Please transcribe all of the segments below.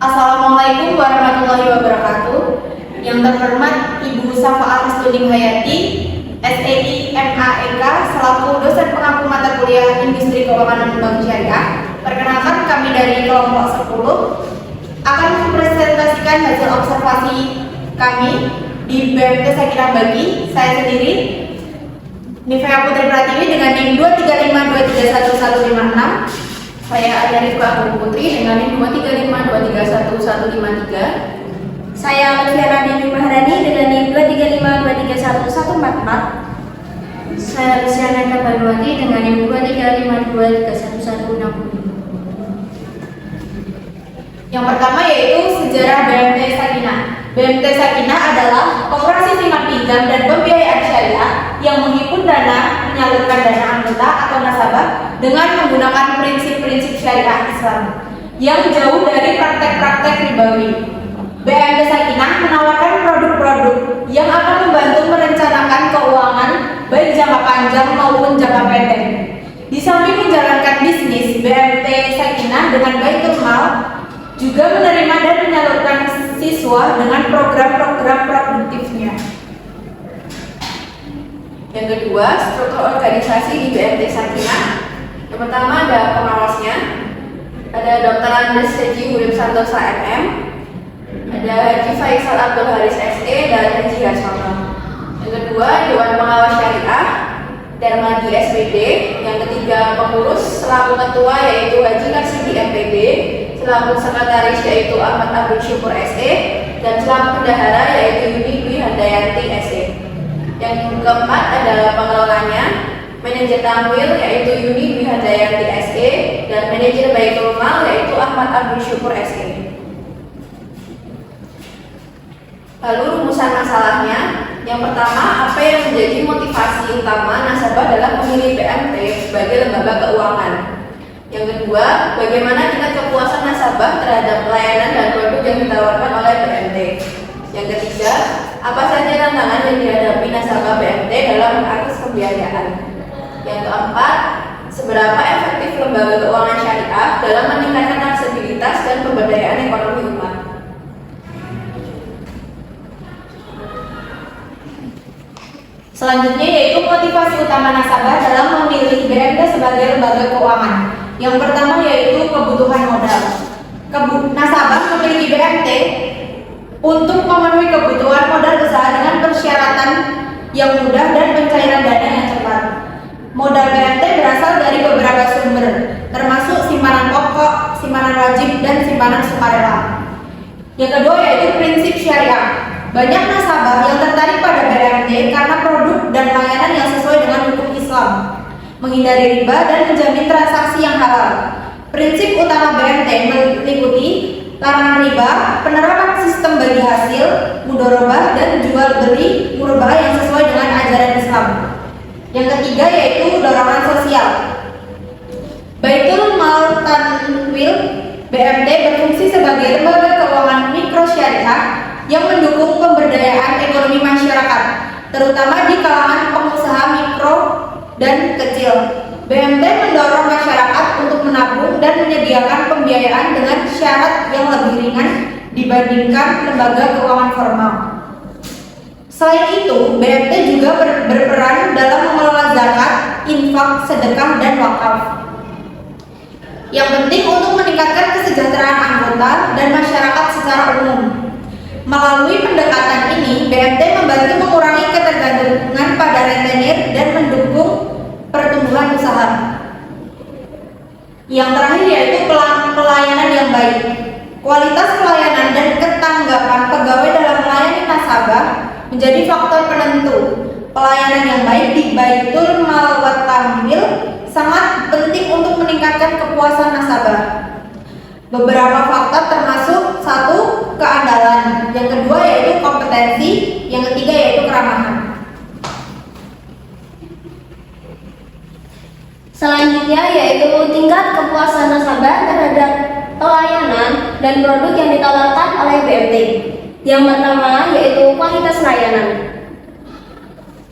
Assalamualaikum warahmatullahi wabarakatuh. Yang terhormat Ibu Safa'ah Rustuding Hayati, SEI MAEK, selaku dosen pengampu mata kuliah Industri Keuangan dan Bank Syariah. Perkenalkan, kami dari kelompok 10 akan mempresentasikan hasil observasi kami di BMT Sakinah Bagi. Saya sendiri, Nivea Putri Pratiwi dengan NIM 235231156. Saya Arya Agung Putri dengan NIM 235231153. Saya Luciana Dini Maharani dengan NIM 235231144. Saya Luciana Kabaluati dengan NIM 235231160. Yang pertama yaitu sejarah BMT Sakinah. BMT Sakinah adalah operasi simpan pinjam dan pembiayaan syariah yang menghimpun dana, menyalurkan dana anggota atau nasabah dengan menggunakan prinsip-prinsip syariah Islam yang jauh dari praktek-praktek ribawi. BMT Sakinah menawarkan produk-produk yang akan membantu merencanakan keuangan baik jangka panjang maupun jangka pendek. Di samping menjalankan bisnis, BMT Sakinah dengan Baitul Mal juga menerima dan menyalurkan siswa dengan program-program produktifnya. Yang kedua, struktur organisasi di BMT Sakinah. Yang pertama ada pengawasnya, ada Dr. Andes Haji Hurib Santosa MM, ada Haji Faisal Abdul Haris SE, dan Haji Hasono. Yang kedua, Dewan Pengawas Syariah, Darmadi SPD. Yang ketiga, pengurus selaku ketua yaitu Haji Karsidi MPD, selaku sekretaris yaitu Ahmad Abdul Syukur SE, dan selaku bendahara yaitu Yuni Dwi Handayanti SE. Yang keempat adalah pengelolanya, manajer tamwil yaitu Yuni Dwi Handayanti SE, dan manajer Baitul Mal yaitu Ahmad Abdul Syukur SE. Lalu rumusan masalahnya. Yang pertama, apa yang menjadi motivasi utama nasabah dalam memilih BMT sebagai lembaga keuangan? Yang kedua, bagaimana tingkat kepuasan nasabah terhadap pelayanan dan produk yang ditawarkan oleh BMT? Yang ketiga, apa saja tantangan yang dihadapi nasabah BMT dalam mengakses pembiayaan? Yang keempat, seberapa efektif lembaga keuangan syariah dalam meningkatkan aksesibilitas dan pemberdayaan ekonomi umat? Selanjutnya yaitu motivasi utama nasabah dalam memilih BMT sebagai lembaga keuangan. Yang pertama yaitu kebutuhan modal. Nasabah memiliki BMT untuk memenuhi kebutuhan modal usaha dengan persyaratan yang mudah dan pencairan dana yang cepat. Modal BMT berasal dari beberapa sumber, termasuk simpanan pokok, simpanan wajib, dan simpanan sukarela. Yang kedua yaitu prinsip syariah. Banyak nasabah yang tertarik pada BMT karena produk dan layanan yang sesuai dengan hukum Islam, menghindari riba dan menjamin transaksi yang halal. Prinsip utama BMT meliputi larangan riba, penerapan sistem bagi hasil, mudharabah, dan jual beli murabah yang sesuai dengan ajaran Islam. Yang ketiga yaitu dorongan sosial. Baitul Mal Tanwil BMT berfungsi sebagai lembaga keuangan mikro syariah yang mendukung pemberdayaan ekonomi masyarakat, terutama di kalangan pengusaha mikro dan kecil. BMT mendorong masyarakat untuk menabung dan menyediakan pembiayaan dengan syarat yang lebih ringan dibandingkan lembaga keuangan formal. Selain itu, BMT juga berperan dalam mengelola zakat, infak, sedekah, dan wakaf. Yang penting untuk meningkatkan kesejahteraan anggota dan masyarakat secara umum. Melalui pendekatan ini, BMT membantu mengurangi ketergantungan pada rentenir dan mendukung pertumbuhan usaha. Yang terakhir yaitu pelayanan yang baik. Kualitas pelayanan dan ketanggapan pegawai dalam melayani nasabah menjadi faktor penentu. Pelayanan yang baik di Baitul Mal wa Tanwil sangat penting untuk meningkatkan kepuasan nasabah. Beberapa faktor termasuk: satu, keandalan, yang kedua yaitu kompetensi, yang ketiga yaitu keramahan. Selanjutnya yaitu tingkat kepuasan nasabah terhadap pelayanan dan produk yang ditawarkan oleh BMT. Yang pertama yaitu kualitas layanan.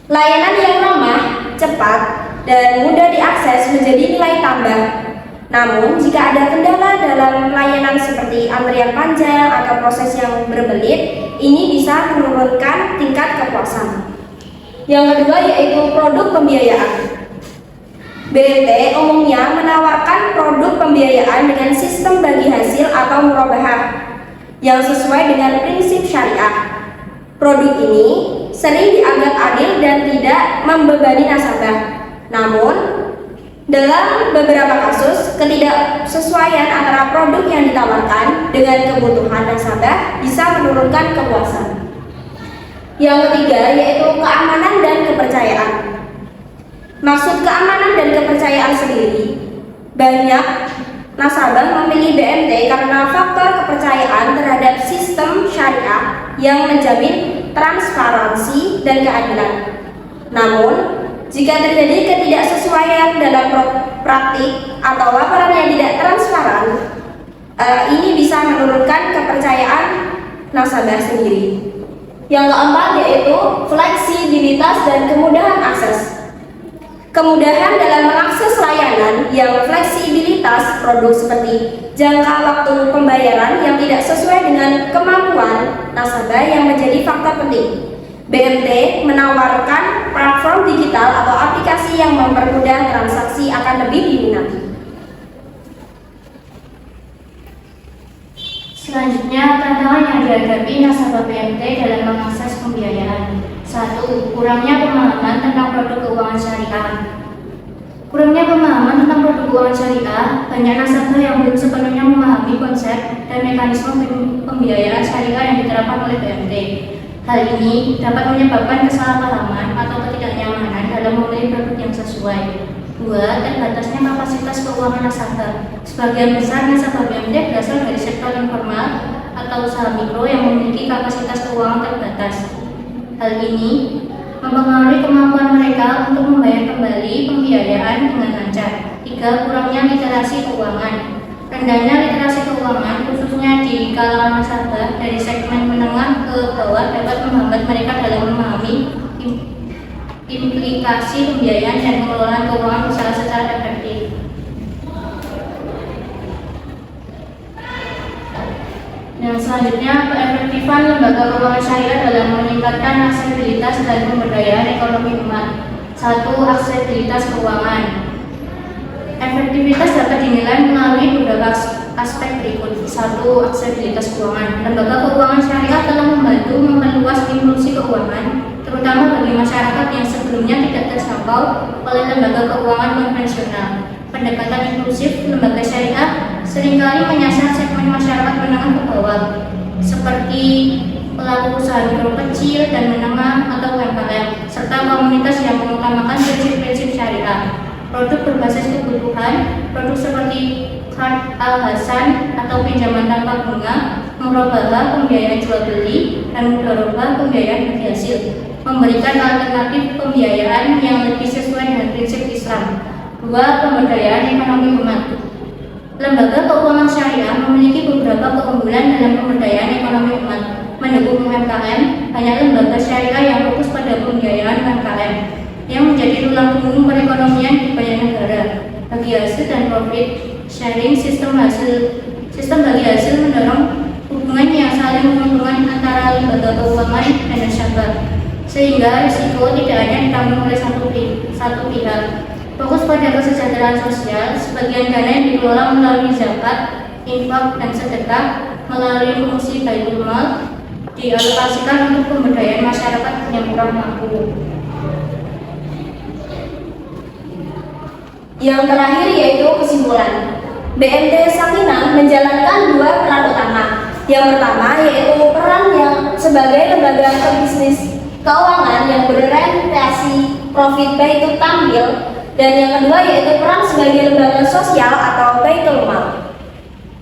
Layanan yang ramah, cepat, dan mudah diakses menjadi nilai tambah. Namun, jika ada kendala dalam layanan seperti antrian panjang atau proses yang berbelit, ini bisa menurunkan tingkat kepuasan. Yang kedua yaitu produk pembiayaan. BMT umumnya menawarkan produk pembiayaan dengan sistem bagi hasil atau murabahah yang sesuai dengan prinsip syariah. Produk ini sering dianggap adil dan tidak membebani nasabah. Namun, dalam beberapa kasus, ketidaksesuaian antara produk yang ditawarkan dengan kebutuhan nasabah bisa menurunkan kepuasan. Yang ketiga yaitu keamanan dan kepercayaan. Maksud keamanan dan kepercayaan sendiri, banyak nasabah memilih BMT karena faktor kepercayaan terhadap sistem syariah yang menjamin transparansi dan keadilan. Namun, jika terjadi ketidaksesuaian dalam praktik atau laporan yang tidak transparan, ini bisa menurunkan kepercayaan nasabah sendiri. Yang keempat yaitu fleksibilitas dan kemudahan akses. Kemudahan dalam mengakses layanan yang fleksibilitas produk seperti jangka waktu pembayaran yang tidak sesuai dengan kemampuan nasabah yang menjadi faktor penting. BMT menawarkan platform digital atau aplikasi yang mempermudah transaksi akan lebih diminati. Selanjutnya, tantangan yang dihadapi nasabah BMT dalam mengakses pembiayaan. 1. Kurangnya pemahaman tentang produk keuangan syariah. Kurangnya pemahaman tentang produk keuangan syariah, banyak nasabah yang belum sepenuhnya memahami konsep dan mekanisme pembiayaan syariah yang diterapkan oleh BMT. Hal ini dapat menyebabkan kesalahpahaman atau ketidaknyamanan dalam memilih produk yang sesuai. 2. Terbatasnya kapasitas keuangan nasabah. Sebagian besar nasabah BMT berasal dari sektor informal atau usaha mikro yang memiliki kapasitas keuangan terbatas. Hal ini mempengaruhi kemampuan mereka untuk membayar kembali pembiayaan dengan lancar. 3. Kurangnya literasi keuangan. Rendahnya literasi keuangan, khususnya di kalangan nasabah dari segmen menengah ke bawah, dapat menghambat mereka dalam memahami implikasi pembiayaan dan pengelolaan keuangan usaha secara efektif. Yang selanjutnya, keefektifan lembaga keuangan syariah dalam meningkatkan aksesibilitas dan pemberdayaan ekonomi umat. 1. Aksesibilitas keuangan. Efektivitas dapat dinilai melalui beberapa aspek berikut. 1. Aksesibilitas keuangan. Lembaga keuangan syariah telah membantu memperluas inklusi keuangan, terutama bagi masyarakat yang sebelumnya tidak terjangkau oleh lembaga keuangan konvensional. Pendekatan inklusif lembaga syariah seringkali menyasar segmen masyarakat menengah ke bawah, seperti pelaku usaha mikro kecil dan menengah atau UMKM, serta komunitas yang mengutamakan prinsip-prinsip syariah. Produk berbasis kebutuhan, produk seperti Qard Al-Hasan atau pinjaman tanpa bunga, murabahah pembiayaan jual beli, dan mudharabah pembiayaan bagi hasil, memberikan alternatif pembiayaan yang lebih sesuai dengan prinsip Islam. 2. Pemberdayaan ekonomi umat. Lembaga keuangan syariah memiliki beberapa keunggulan dalam pemberdayaan ekonomi umat. Mendukung UMKM, banyak lembaga syariah yang fokus pada pembiayaan UMKM yang menjadi tulang punggung perekonomian di banyak negara. Bagi hasil dan profit sharing, sistem bagi hasil mendorong hubungan yang saling menguntungkan antara lembaga keuangan dan nasabah, sehingga risiko tidak hanya ditanggung oleh satu pihak. Fokus pada kesejahteraan sosial, sebagian dana yang dikelola melalui zakat, infak, dan sedekah melalui fungsi baitul mal dialokasikan untuk pemberdayaan masyarakat yang kurang mampu. Yang terakhir yaitu kesimpulan. BMT Sakinah menjalankan dua peran utama. Yang pertama yaitu peran yang sebagai lembaga pebisnis keuangan yang berorientasi profit baitul tambil, dan yang kedua yaitu peran sebagai lembaga sosial atau baitul mal.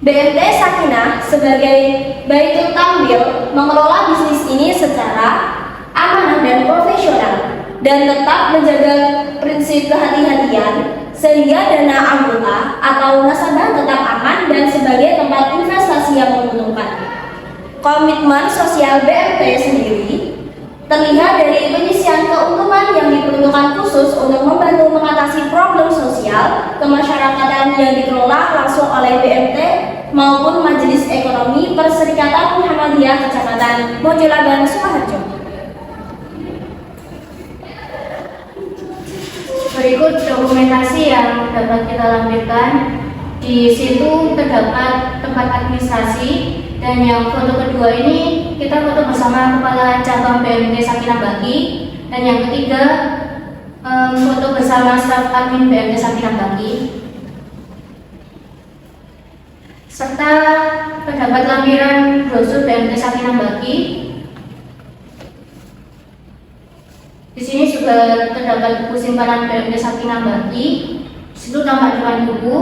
BMT Sakinah sebagai baitul tambil mengelola bisnis ini secara amanah dan profesional dan tetap menjaga prinsip kehati-hatian sehingga dana anggota atau nasabah tetap aman dan sebagai tempat investasi yang menguntungkan. Komitmen sosial BMT sendiri terlihat dari penyisian keuntungan yang diperuntukkan khusus untuk membantu mengatasi problem sosial kemasyarakatan yang dikelola maupun Majelis Ekonomi Perserikatan Muhammadiyah Kecamatan Mojolaban, Sukoharjo. Berikut dokumentasi yang dapat kita lampirkan. Di situ terdapat tempat administrasi, dan yang foto kedua ini kita foto bersama Kepala Cabang BMT Sakinah Bakti, dan yang ketiga foto bersama staf admin BMT Sakinah Bakti. Serta terdapat lampiran brosur BMT Sakinah Bakti. Di sini juga terdapat buku simpanan BMT Sakinah Bakti. Di situ tampak depan buku,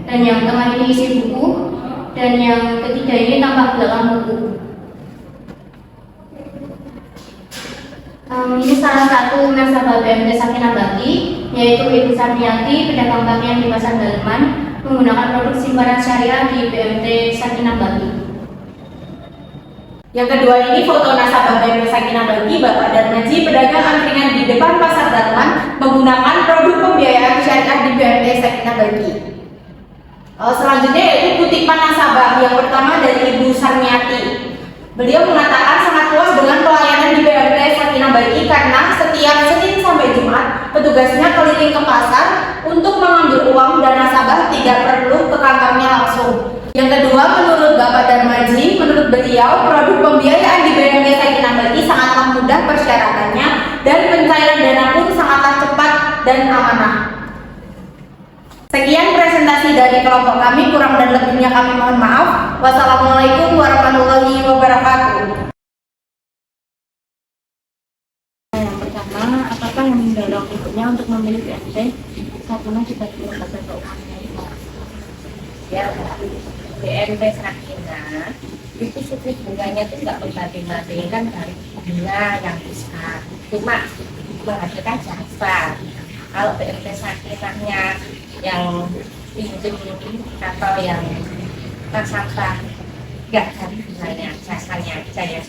dan yang tengah ini isi buku, dan yang ketiga ini tampak belakang buku. Ini salah satu nasabah BMT Sakinah Bakti, yaitu Ibu Sarmiati, pedagang pakaian di Pasar Daleman, menggunakan produk simpanan syariah di BMT Sakinah Bakti. Yang kedua ini foto nasabah BMT Sakinah Bakti, Bapak Darmaji, pedagang angkringan di depan Pasar Daleman, menggunakan produk pembiayaan syariah di BMT Sakinah Bakti. Selanjutnya yaitu kutipan nasabah. Yang pertama dari Ibu Sarmiati. Beliau mengatakan sangat puas dengan pelayanan di BMT Sakinah Bakti karena setiap Senin sampai Jumat petugasnya keliling ke pasar untuk mengambil uang dan nasabah tidak perlu ke kantornya langsung. Yang kedua, menurut Bapak Darmaji, menurut beliau produk pembiayaan di BMT Sakinah Bakti sangatlah mudah persyaratannya dan pencairan dana pun sangatlah cepat dan amanah. Sekian presentasi dari kelompok kami, kurang dan lebihnya kami mohon maaf. Wassalamualaikum warahmatullahi wabarakatuh. Yang pertama, apakah yang mendorong ibunya untuk memilih BMT Sakinah dibanding lembaga keuangan lainnya? Ya, BMT Sakinah itu suku bunganya itu nggak membanding-bandingkan dari bunga yang besar, cuma menghasilkan jasa. Kalau BMT Sakinahnya yang pinjam atau yang nasabah nggak dari bunganya, jasanya saya